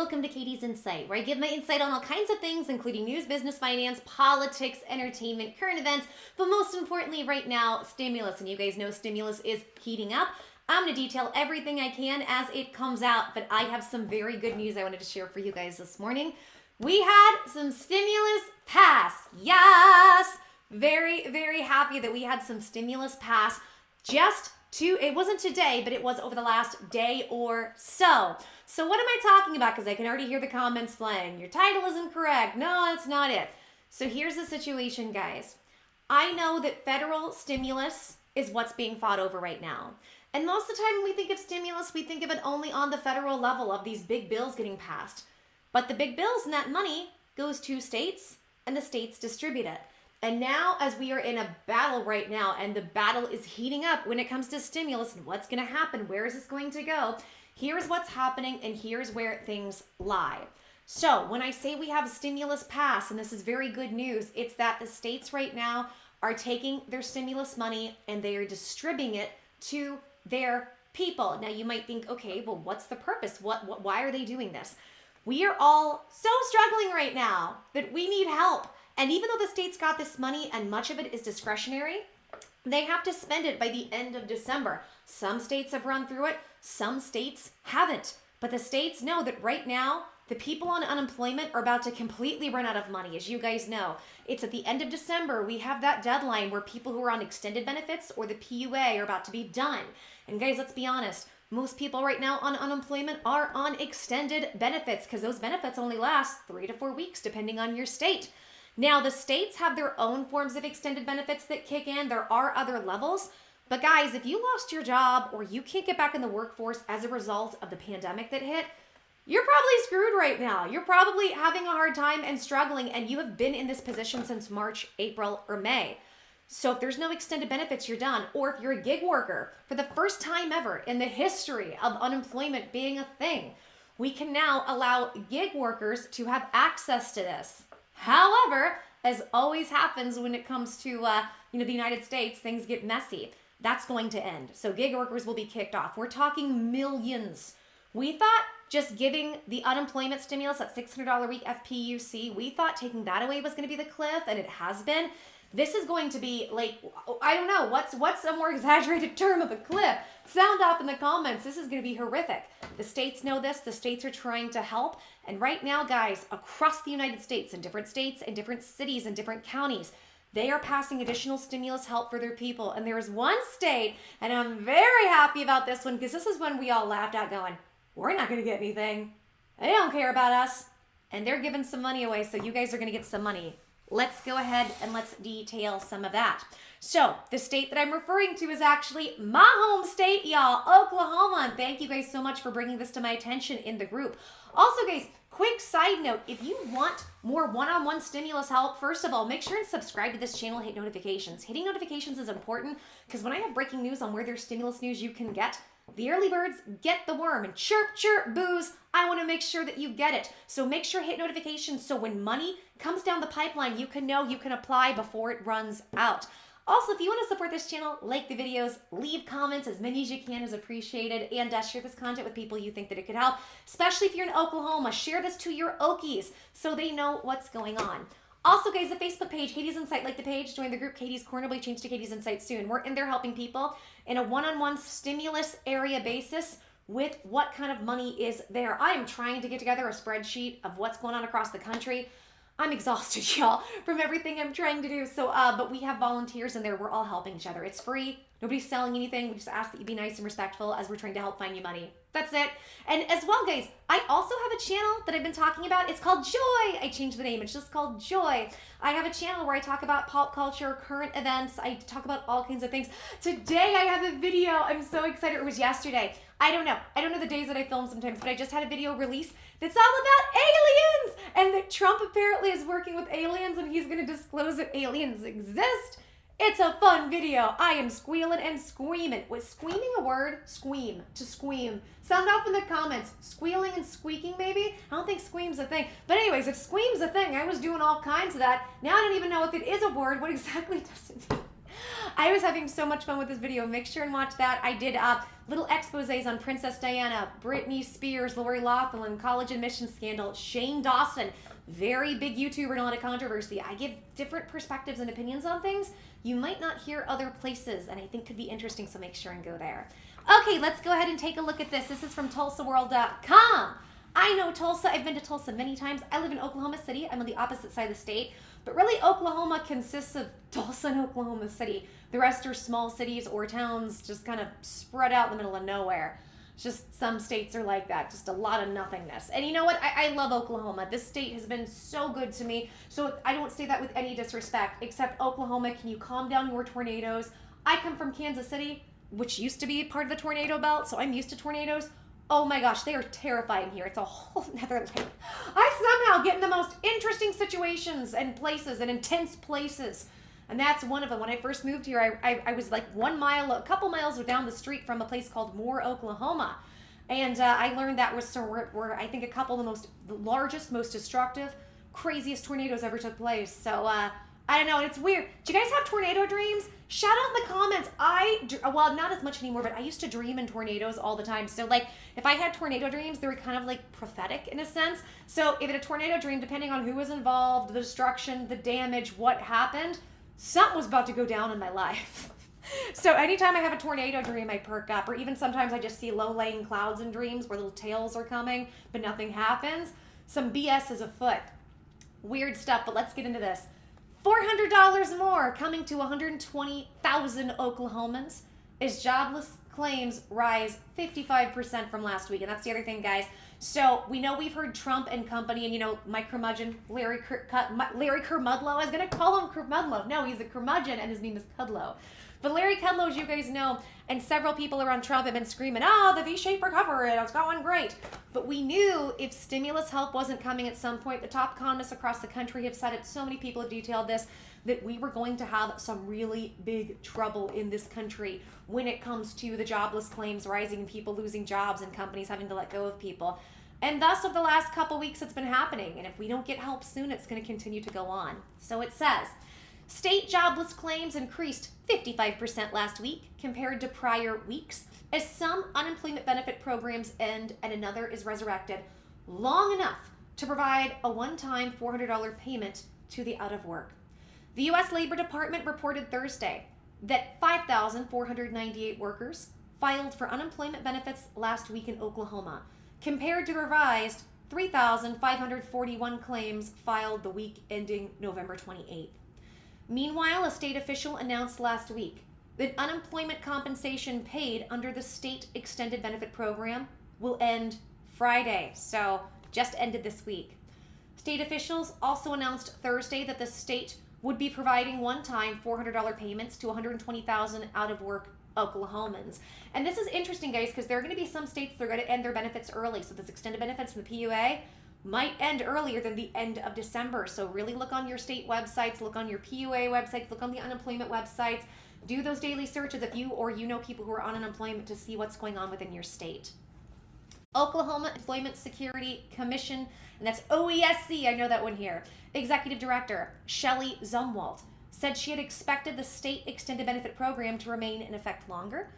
welcome to Katie's Insight, where I give my insight on all kinds of things, including news, business, finance, politics, entertainment, current events, but most importantly right now, stimulus. And you guys know stimulus is heating up. I'm going to detail everything I can as it comes out, but I have some very good news I wanted to share for you guys this morning. We had some stimulus pass. Yes! Very, very happy that we had some stimulus pass it wasn't today, but it was over the last day or so. So what am I talking about? Because I can already hear the comments flying. Your title isn't correct. No, that's not it. So here's the situation, guys. I know that federal stimulus is what's being fought over right now. And most of the time when we think of stimulus, we think of it only on the federal level of these big bills getting passed. But the big bills and that money goes to states, and the states distribute it. And now, as we are in a battle right now, and the battle is heating up when it comes to stimulus and what's going to happen, where is this going to go? Here's what's happening, and here's where things lie. So when I say we have stimulus pass, and this is very good news, it's that the states right now are taking their stimulus money and they are distributing it to their people. Now you might think, okay, well, what's the purpose? Why are they doing this? We are all so struggling right now that we need help. And even though the states got this money and much of it is discretionary, they have to spend it by the end of December. Some states have run through it, some states haven't. But the states know that right now, the people on unemployment are about to completely run out of money. As you guys know, it's at the end of December. We have that deadline where people who are on extended benefits or the PUA are about to be done. And guys, let's be honest. Most people right now on unemployment are on extended benefits because those benefits only last 3 to 4 weeks depending on your state. Now, the states have their own forms of extended benefits that kick in. There are other levels. But guys, if you lost your job or you can't get back in the workforce as a result of the pandemic that hit, you're probably screwed right now. You're probably having a hard time and struggling, and you have been in this position since March, April, or May. So if there's no extended benefits, you're done. Or if you're a gig worker, for the first time ever in the history of unemployment being a thing, we can now allow gig workers to have access to this. However, as always happens when it comes to the United States, things get messy. That's going to end. So gig workers will be kicked off. We're talking millions. We thought just giving the unemployment stimulus at $600 a week FPUC, we thought taking that away was going to be the cliff, and it has been. This is going to be like, I don't know, what's a more exaggerated term of a cliff? Sound off in the comments. This is going to be horrific. The states know this. The states are trying to help. And right now, guys, across the United States, in different cities, and different counties, they are passing additional stimulus help for their people. And there is one state, and I'm very happy about this one because this is when we all laughed out going, we're not going to get anything. They don't care about us. And they're giving some money away, so you guys are going to get some money. Let's go ahead and let's detail some of that. So the state that I'm referring to is actually my home state, y'all, Oklahoma. And thank you guys so much for bringing this to my attention in the group. Also, guys, quick side note, if you want more one-on-one stimulus help, first of all, make sure and subscribe to this channel, hit notifications. Hitting notifications is important because when I have breaking news on where there's stimulus news you can get, the early birds get the worm, and chirp, chirp, booze, I want to make sure that you get it. So make sure hit notifications so when money comes down the pipeline, you can know you can apply before it runs out. Also, if you want to support this channel, like the videos, leave comments, as many as you can is appreciated, and share this content with people you think that it could help, especially if you're in Oklahoma. Share this to your Okies so they know what's going on. Also, guys, the Facebook page, Katie's Insight, like the page, join the group Katie's Corner, will be changed to Katie's Insight soon. We're in there helping people in a one-on-one stimulus area basis with what kind of money is there. I am trying to get together a spreadsheet of what's going on across the country. I'm exhausted, y'all, from everything I'm trying to do. So, but we have volunteers in there. We're all helping each other. It's free. Nobody's selling anything. We just ask that you be nice and respectful as we're trying to help find you money. That's it. And as well, guys, I also have a channel that I've been talking about. It's called Joy. I changed the name. It's just called Joy. I have a channel where I talk about pop culture, current events. I talk about all kinds of things. Today, I have a video. I'm so excited. It was yesterday. I don't know the days that I film sometimes, but I just had a video release that's all about aliens, and that Trump apparently is working with aliens, and he's going to disclose that aliens exist. It's a fun video. I am squealing and screaming. Was squeaming a word? Squeam. To squeam. Sound off in the comments. Squealing and squeaking, maybe? I don't think squeam's a thing. But anyways, if squeam's a thing, I was doing all kinds of that. Now I don't even know if it is a word. What exactly does it mean? I was having so much fun with this video. Make sure and watch that. I did little exposés on Princess Diana, Britney Spears, Loughlin, college admission scandal, Shane Dawson, very big YouTuber and a lot of controversy. I give different perspectives and opinions on things you might not hear other places, and I think could be interesting, so make sure and go there. Okay, let's go ahead and take a look at this. This is from TulsaWorld.com. I know Tulsa. I've been to Tulsa many times. I live in Oklahoma City. I'm on the opposite side of the state. But really, Oklahoma consists of Tulsa and Oklahoma City. The rest are small cities or towns just kind of spread out in the middle of nowhere. Just some states are like that. Just a lot of nothingness. And you know what? I love Oklahoma. This state has been so good to me. So I don't say that with any disrespect, except Oklahoma, can you calm down your tornadoes? I come from Kansas City, which used to be part of the tornado belt, so I'm used to tornadoes. Oh my gosh, they are terrifying here. It's a whole nother life. I somehow get in the most interesting situations and places and intense places. And that's one of them. When I first moved here, I was like a couple miles down the street from a place called Moore, Oklahoma. And I learned that was where I think a couple of the largest, most destructive, craziest tornadoes ever took place. So I don't know, it's weird. Do you guys have tornado dreams? Shout out in the comments. Well, not as much anymore, but I used to dream in tornadoes all the time. So like, if I had tornado dreams, they were kind of like prophetic in a sense. So if it a tornado dream, depending on who was involved, the destruction, the damage, what happened, something was about to go down in my life. So anytime I have a tornado dream, I perk up. Or even sometimes I just see low-laying clouds in dreams where little tails are coming, but nothing happens. Some BS is afoot. Weird stuff, but let's get into this. $400 more coming to 120,000 Oklahomans as jobless claims rise 55% from last week. And that's the other thing, guys. So we know we've heard Trump and company and, you know, my curmudgeon, Larry Kermudlow. I was going to call him Kermudlow. No, he's a curmudgeon and his name is Kudlow. But Larry Kudlow, as you guys know, and several people around Trump have been screaming, the V-shaped recovery, it's going great. But we knew if stimulus help wasn't coming at some point, the top economists across the country have said it, so many people have detailed this, that we were going to have some really big trouble in this country when it comes to the jobless claims rising and people losing jobs and companies having to let go of people. And thus, over the last couple weeks, it's been happening. And if we don't get help soon, it's going to continue to go on. So it says, state jobless claims increased 55% last week compared to prior weeks as some unemployment benefit programs end and another is resurrected long enough to provide a one-time $400 payment to the out of work. The U.S. Labor Department reported Thursday that 5,498 workers filed for unemployment benefits last week in Oklahoma, compared to revised 3,541 claims filed the week ending November 28th. Meanwhile, a state official announced last week that unemployment compensation paid under the state extended benefit program will end Friday, so just ended this week. State officials also announced Thursday that the state would be providing one-time $400 payments to 120,000 out-of-work Oklahomans. And this is interesting, guys, because there are going to be some states that are going to end their benefits early. So this extended benefits in the PUA might end earlier than the end of December. So really look on your state websites, look on your PUA websites, look on the unemployment websites, do those daily searches if you know people who are on unemployment to see what's going on within your state. Oklahoma Employment Security Commission, and that's OESC, I know that one here, Executive Director Shelley Zumwalt said she had expected the state extended benefit program to remain in effect longer,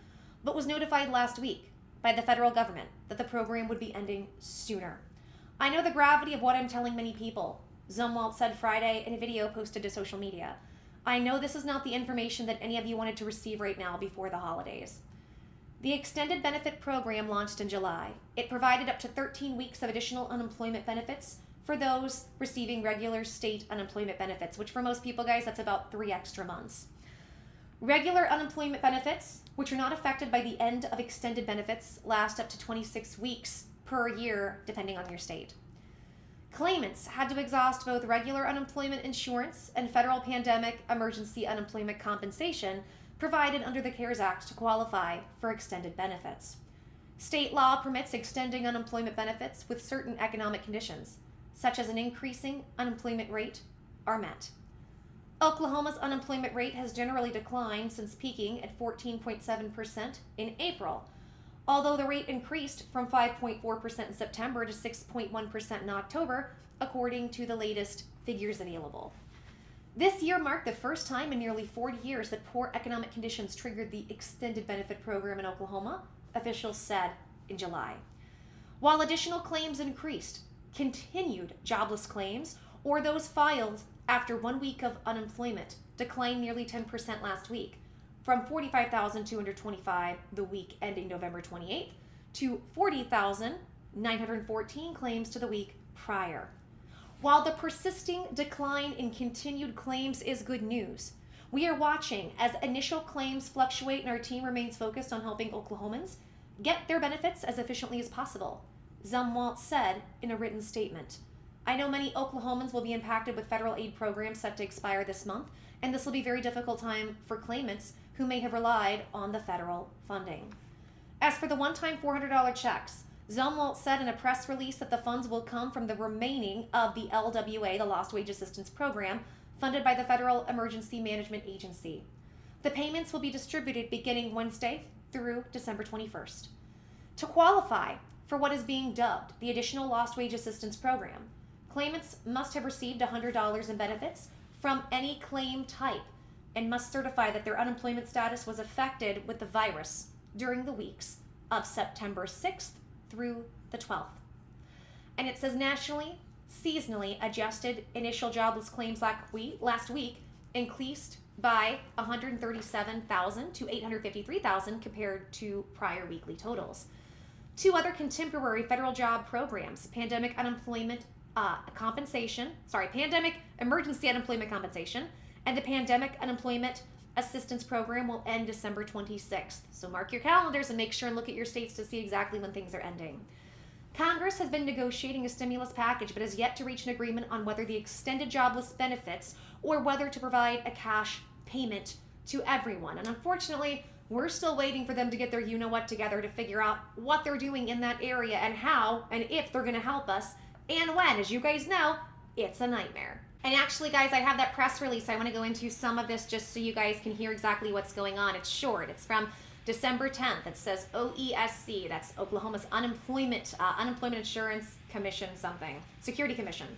but was notified last week by the federal government that the program would be ending sooner. I know the gravity of what I'm telling many people, Zumwalt said Friday in a video posted to social media. I know this is not the information that any of you wanted to receive right now before the holidays. The extended benefit program launched in July. It provided up to 13 weeks of additional unemployment benefits for those receiving regular state unemployment benefits, which for most people, guys, that's about 3 extra months. Regular unemployment benefits, which are not affected by the end of extended benefits, last up to 26 weeks per year, depending on your state. Claimants had to exhaust both regular unemployment insurance and federal pandemic emergency unemployment compensation provided under the CARES Act to qualify for extended benefits. State law permits extending unemployment benefits with certain economic conditions, such as an increasing unemployment rate, are met. Oklahoma's unemployment rate has generally declined since peaking at 14.7% in April, although the rate increased from 5.4% in September to 6.1% in October, according to the latest figures available. This year marked the first time in nearly 40 years that poor economic conditions triggered the extended benefit program in Oklahoma, officials said in July. While additional claims increased, continued jobless claims, or those filed after 1 week of unemployment, declined nearly 10% last week, from 45,225 the week ending November 28th to 40,914 claims to the week prior. While the persisting decline in continued claims is good news, we are watching as initial claims fluctuate, and our team remains focused on helping Oklahomans get their benefits as efficiently as possible, Zumwalt said in a written statement. I know many Oklahomans will be impacted with federal aid programs set to expire this month, and this will be a very difficult time for claimants who may have relied on the federal funding. As for the one-time $400 checks, Zumwalt said in a press release that the funds will come from the remaining of the LWA, the Lost Wage Assistance Program, funded by the Federal Emergency Management Agency. The payments will be distributed beginning Wednesday through December 21st. To qualify for what is being dubbed the Additional Lost Wage Assistance Program, claimants must have received $100 in benefits from any claim type and must certify that their unemployment status was affected with the virus during the weeks of September 6th through the 12th. And it says nationally, seasonally adjusted initial jobless claims last week increased by 137,000 to 853,000 compared to prior weekly totals. Two other contemporary federal job programs, Pandemic Emergency Unemployment Compensation, and the Pandemic Unemployment Assistance Program will end December 26th. So mark your calendars and make sure and look at your states to see exactly when things are ending. Congress has been negotiating a stimulus package but has yet to reach an agreement on whether the extended jobless benefits or whether to provide a cash payment to everyone. And unfortunately, we're still waiting for them to get their you-know-what together to figure out what they're doing in that area and how and if they're going to help us and when. As you guys know, it's a nightmare. And actually, guys, I have that press release. I want to go into some of this just so you guys can hear exactly what's going on. It's short. It's from December 10th. It says OESC, that's Oklahoma's Unemployment Insurance Commission Security Commission,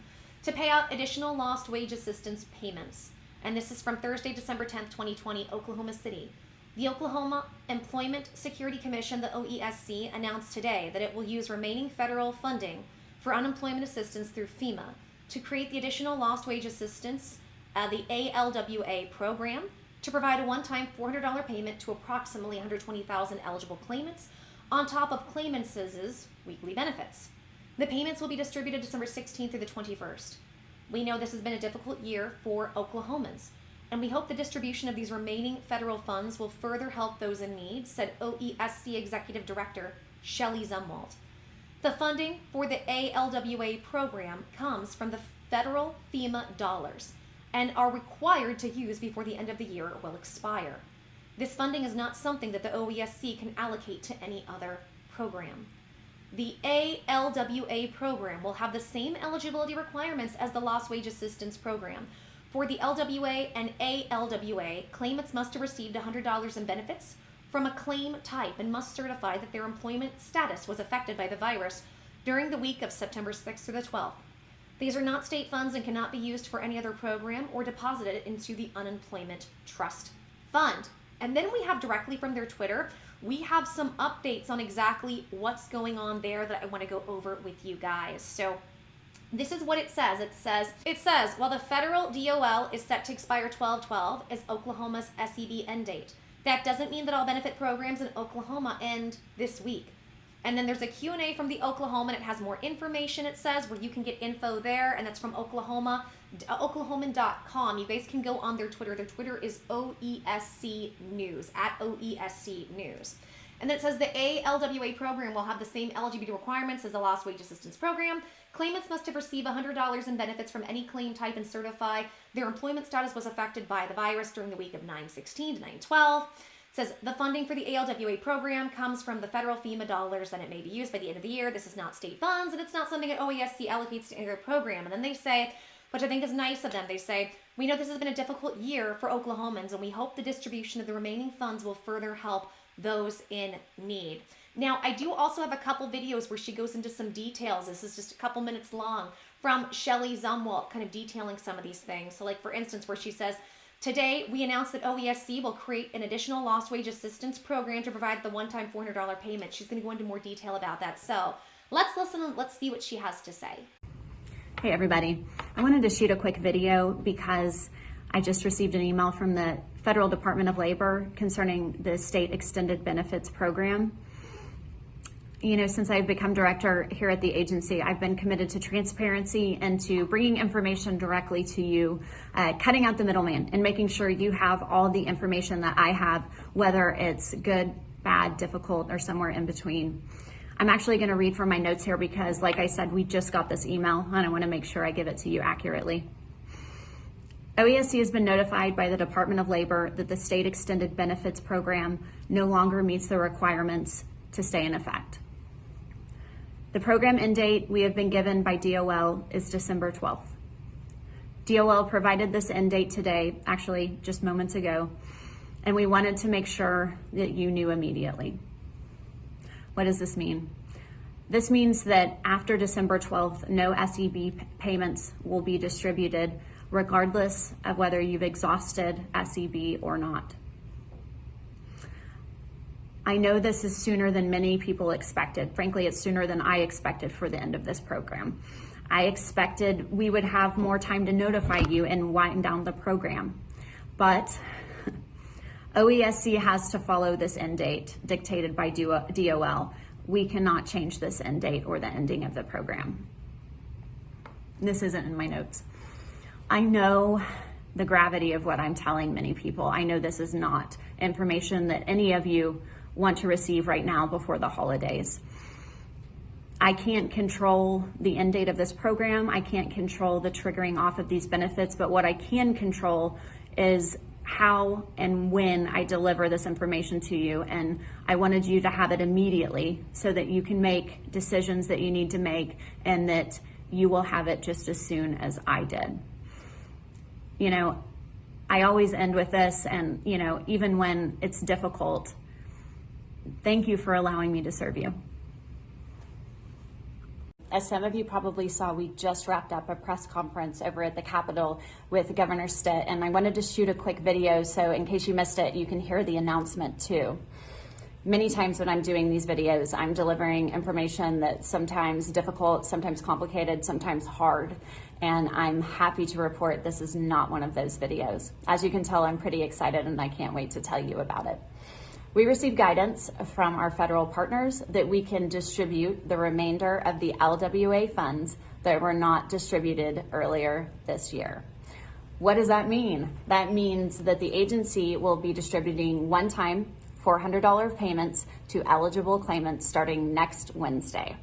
to pay out additional lost wage assistance payments. And this is from Thursday, December 10th, 2020, Oklahoma City. The Oklahoma Employment Security Commission, the OESC, announced today that it will use remaining federal funding for unemployment assistance through FEMA to create the additional lost wage assistance, the ALWA program, to provide a one-time $400 payment to approximately 120,000 eligible claimants on top of claimants' weekly benefits. The payments will be distributed December 16th through the 21st. We know this has been a difficult year for Oklahomans, and we hope the distribution of these remaining federal funds will further help those in need, said OESC Executive Director Shelley Zumwalt. The funding for the ALWA program comes from the federal FEMA dollars and are required to use before the end of the year or will expire. This funding is not something that the OESC can allocate to any other program. The ALWA program will have the same eligibility requirements as the Lost Wage Assistance Program. For the LWA and ALWA, claimants must have received $100 in benefits from a claim type and must certify that their employment status was affected by the virus during the week of September 6th through the 12th. These are not state funds and cannot be used for any other program or deposited into the Unemployment Trust Fund. And then we have directly from their Twitter, we have some updates on exactly what's going on there that I want to go over with you guys. So this is what it says. It says, while the federal DOL is set to expire 12/12 as Oklahoma's SEB end date, that doesn't mean that all benefit programs in Oklahoma end this week. And then there's a Q&A from the Oklahoman. It has more information, it says, where you can get info there, and that's from Oklahoman.com. You guys can go on their Twitter. Their Twitter is OESC News, at OESC News. And then it says the ALWA program will have the same eligibility requirements as the Lost Wage Assistance Program. Claimants must have received $100 in benefits from any claim type and certify their employment status was affected by the virus during the week of 9/16 to 9/12. It says the funding for the ALWA program comes from the federal FEMA dollars and it may be used by the end of the year. This is not state funds and it's not something that OESC allocates to any other program. And then they say, which I think is nice of them, they say, we know this has been a difficult year for Oklahomans and we hope the distribution of the remaining funds will further help those in need. Now, I do also have a couple videos where she goes into some details. This is just a couple minutes long from Shelly Zumwalt, kind of detailing some of these things. So like, for instance, where she says, today, we announced that OESC will create an additional lost wage assistance program to provide the one-time $400 payment. She's going to go into more detail about that. So let's listen and let's see what she has to say. Hey everybody, I wanted to shoot a quick video because I just received an email from the Federal Department of Labor concerning the state extended benefits program. You know, since I've become director here at the agency, I've been committed to transparency and to bringing information directly to you, cutting out the middleman and making sure you have all the information that I have, whether it's good, bad, difficult, or somewhere in between. I'm actually going to read from my notes here because, like I said, we just got this email and I want to make sure I give it to you accurately. OESC has been notified by the Department of Labor that the state extended benefits program no longer meets the requirements to stay in effect. The program end date we have been given by DOL is December 12th. DOL provided this end date today, actually just moments ago, and we wanted to make sure that you knew immediately. What does this mean? This means that after December 12th, no SEB payments will be distributed regardless of whether you've exhausted SEB or not. I know this is sooner than many people expected. Frankly, it's sooner than I expected for the end of this program. I expected we would have more time to notify you and wind down the program. But OESC has to follow this end date dictated by DOL. We cannot change this end date or the ending of the program. This isn't in my notes. I know the gravity of what I'm telling many people. I know this is not information that any of you want to receive right now before the holidays. I can't control the end date of this program. I can't control the triggering off of these benefits, but what I can control is how and when I deliver this information to you. And I wanted you to have it immediately so that you can make decisions that you need to make and that you will have it just as soon as I did. You know, I always end with this, and you know, even when it's difficult, thank you for allowing me to serve you. As some of you probably saw, we just wrapped up a press conference over at the Capitol with Governor Stitt, and I wanted to shoot a quick video so in case you missed it, you can hear the announcement too. Many times when I'm doing these videos, I'm delivering information that's sometimes difficult, sometimes complicated, sometimes hard, and I'm happy to report this is not one of those videos. As you can tell, I'm pretty excited and I can't wait to tell you about it. We received guidance from our federal partners that we can distribute the remainder of the LWA funds that were not distributed earlier this year. What does that mean? That means that the agency will be distributing one-time $400 payments to eligible claimants starting next Wednesday.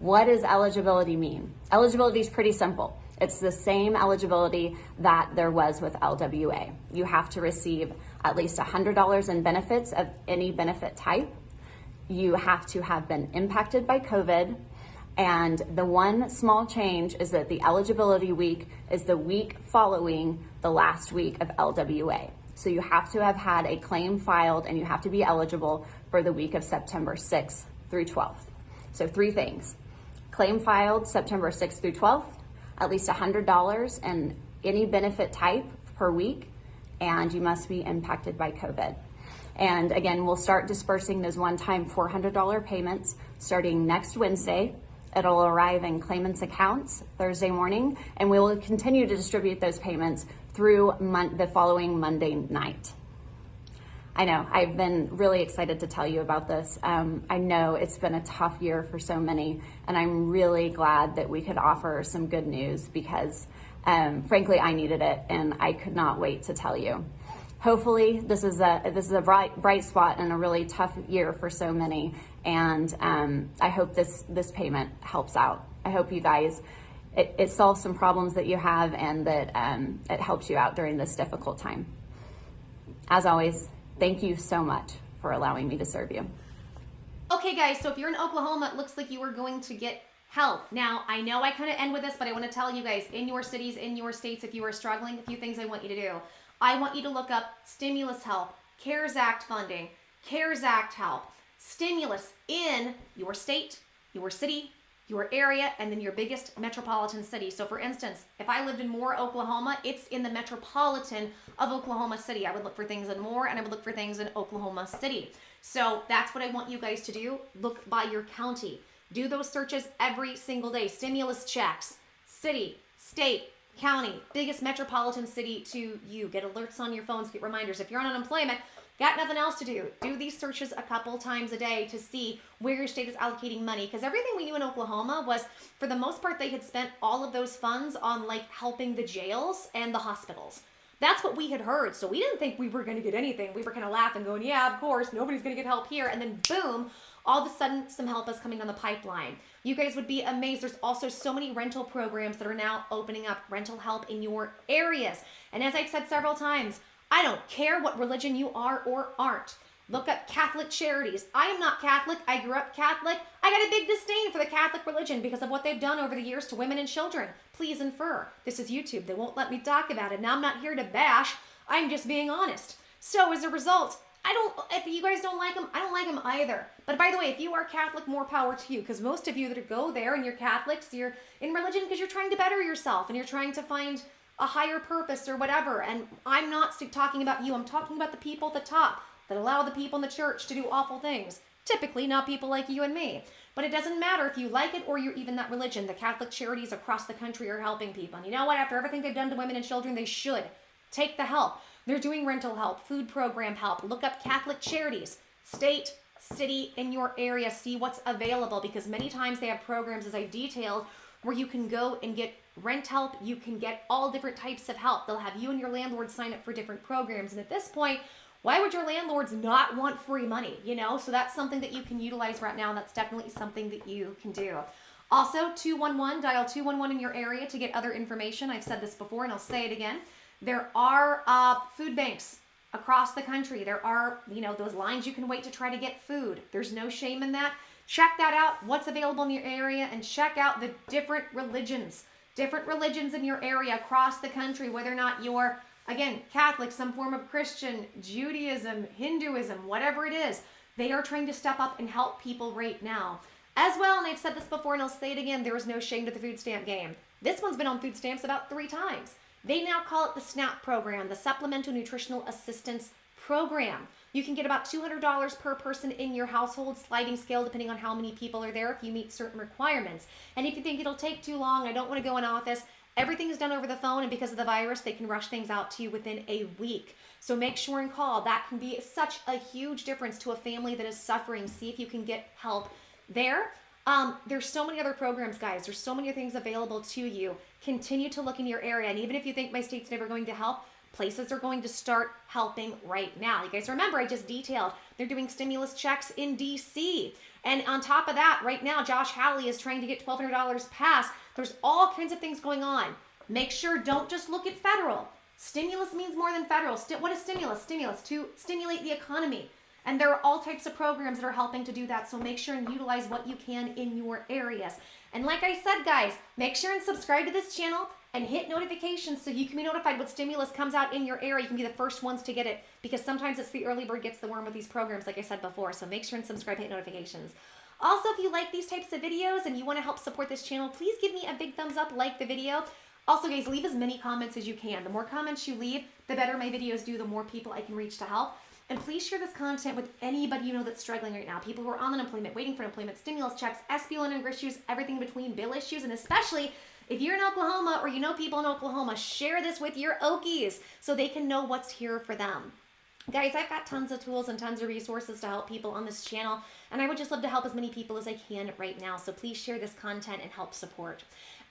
What does eligibility mean? Eligibility is pretty simple. It's the same eligibility that there was with LWA. You have to receive at least $100 in benefits of any benefit type. You have to have been impacted by COVID. And the one small change is that the eligibility week is the week following the last week of LWA. So you have to have had a claim filed and you have to be eligible for the week of September 6th through 12th. So 3 things. Claim filed September 6th through 12th, at least $100 in any benefit type per week, and you must be impacted by COVID. And again, we'll start dispersing those one-time $400 payments starting next Wednesday. It'll arrive in claimants' accounts Thursday morning, and we will continue to distribute those payments through the following Monday night. I know, I've been really excited to tell you about this. I know it's been a tough year for so many, and I'm really glad that we could offer some good news because frankly, I needed it and I could not wait to tell you. Hopefully this is a bright spot in a really tough year for so many, and I hope this payment helps out. I hope you guys, it solves some problems that you have and that it helps you out during this difficult time. As always, thank you so much for allowing me to serve you. Okay guys, so if you're in Oklahoma, it looks like you are going to get help. Now, I know I kind of end with this, but I want to tell you guys, in your cities, in your states, if you are struggling, a few things I want you to do. I want you to look up stimulus help, CARES Act funding, CARES Act help, stimulus in your state, your city, your area, and then your biggest metropolitan city. So for instance, if I lived in Moore, Oklahoma, it's in the metropolitan of Oklahoma City. I would look for things in Moore and I would look for things in Oklahoma City. So that's what I want you guys to do. Look by your county. Do those searches every single day. Stimulus checks, city, state, county, biggest metropolitan city to you. Get alerts on your phones, get reminders. If you're on unemployment, got nothing else to do, do these searches a couple times a day to see where your state is allocating money. Because everything we knew in Oklahoma was, for the most part, they had spent all of those funds on like helping the jails and the hospitals. That's what we had heard. So we didn't think we were going to get anything. We were kind of laughing, going, yeah, of course, nobody's going to get help here. And then boom, all of a sudden, some help is coming on the pipeline. You guys would be amazed. There's also so many rental programs that are now opening up rental help in your areas. And as I've said several times, I don't care what religion you are or aren't. Look up Catholic charities. I am not Catholic. I grew up Catholic. I got a big disdain for the Catholic religion because of what they've done over the years to women and children. Please infer. This is YouTube. They won't let me talk about it. Now I'm not here to bash. I'm just being honest. So as a result, if you guys don't like them, I don't like them either. But by the way, if you are Catholic, more power to you, because most of you that go there and you're Catholics, you're in religion because you're trying to better yourself and you're trying to find a higher purpose or whatever. And I'm not talking about you. I'm talking about the people at the top that allow the people in the church to do awful things. Typically not people like you and me. But it doesn't matter if you like it or you're even that religion. The Catholic charities across the country are helping people. And you know what? After everything they've done to women and children, they should take the help. They're doing rental help, food program help. Look up Catholic charities, state, city, in your area. See what's available, because many times they have programs, as I detailed, where you can go and get rent help. You can get all different types of help. They'll have you and your landlord sign up for different programs. And at this point, why would your landlords not want free money? So that's something that you can utilize right now. And that's definitely something that you can do. Also, 211, dial 211 in your area to get other information. I've said this before and I'll say it again. There are food banks across the country. There are, those lines you can wait to try to get food. There's no shame in that. Check that out, what's available in your area, and check out the different religions in your area across the country, whether or not you're, again, Catholic, some form of Christian, Judaism, Hinduism, whatever it is. They are trying to step up and help people right now. As well, and I've said this before and I'll say it again, there is no shame to the food stamp game. This one's been on food stamps about 3 times. They now call it the SNAP program, the Supplemental Nutritional Assistance Program. You can get about $200 per person in your household, sliding scale depending on how many people are there if you meet certain requirements. And if you think it'll take too long, I don't want to go in office, everything is done over the phone, and because of the virus, they can rush things out to you within a week. So make sure and call. That can be such a huge difference to a family that is suffering. See if you can get help there. There's so many other programs, guys. There's so many things available to you. Continue to look in your area. And even if you think my state's never going to help, places are going to start helping right now. You guys remember, I just detailed, they're doing stimulus checks in DC. And on top of that, right now, Josh Hawley is trying to get $1,200 passed. There's all kinds of things going on. Make sure, don't just look at federal. Stimulus means more than federal. What is stimulus? Stimulus, to stimulate the economy. And there are all types of programs that are helping to do that. So make sure and utilize what you can in your areas. And like I said, guys, make sure and subscribe to this channel and hit notifications so you can be notified when stimulus comes out in your area. You can be the first ones to get it, because sometimes it's the early bird gets the worm with these programs, like I said before. So make sure and subscribe, hit notifications. Also, if you like these types of videos and you want to help support this channel, please give me a big thumbs up, like the video. Also, guys, leave as many comments as you can. The more comments you leave, the better my videos do, the more people I can reach to help. And please share this content with anybody you know that's struggling right now. People who are on unemployment, waiting for employment, stimulus checks, SB loan issues, everything between, bill issues, and especially if you're in Oklahoma or you know people in Oklahoma, share this with your Okies so they can know what's here for them. Guys, I've got tons of tools and tons of resources to help people on this channel, and I would just love to help as many people as I can right now. So please share this content and help support.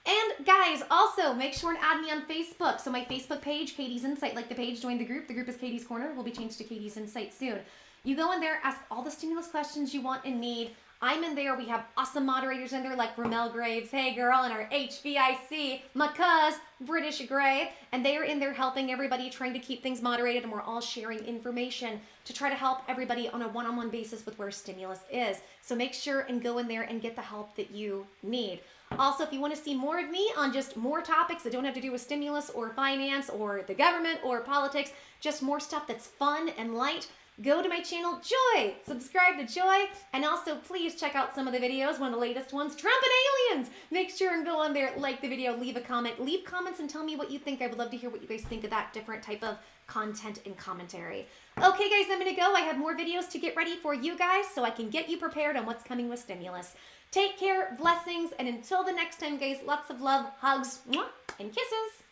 And guys, also make sure and add me on Facebook. So my Facebook page, Katie's Insight, like the page, join the group. The group is Katie's Corner. Will be changed to Katie's Insight soon. You go in there, ask all the stimulus questions you want and need. I'm in there. We have awesome moderators in there like Ramel Graves, hey girl, and our HVIC, my cuz, British Gray. And they are in there helping everybody, trying to keep things moderated, and we're all sharing information to try to help everybody on a one-on-one basis with where stimulus is. So make sure and go in there and get the help that you need. Also, if you want to see more of me on just more topics that don't have to do with stimulus or finance or the government or politics, just more stuff that's fun and light, go to my channel, Joy. Subscribe to Joy. And also, please check out some of the videos, one of the latest ones, Trump and aliens. Make sure and go on there, like the video, leave a comment. Leave comments and tell me what you think. I would love to hear what you guys think of that different type of content and commentary. Okay, guys, I'm going to go. I have more videos to get ready for you guys so I can get you prepared on what's coming with stimulus. Take care, blessings, and until the next time, guys, lots of love, hugs, mwah, and kisses.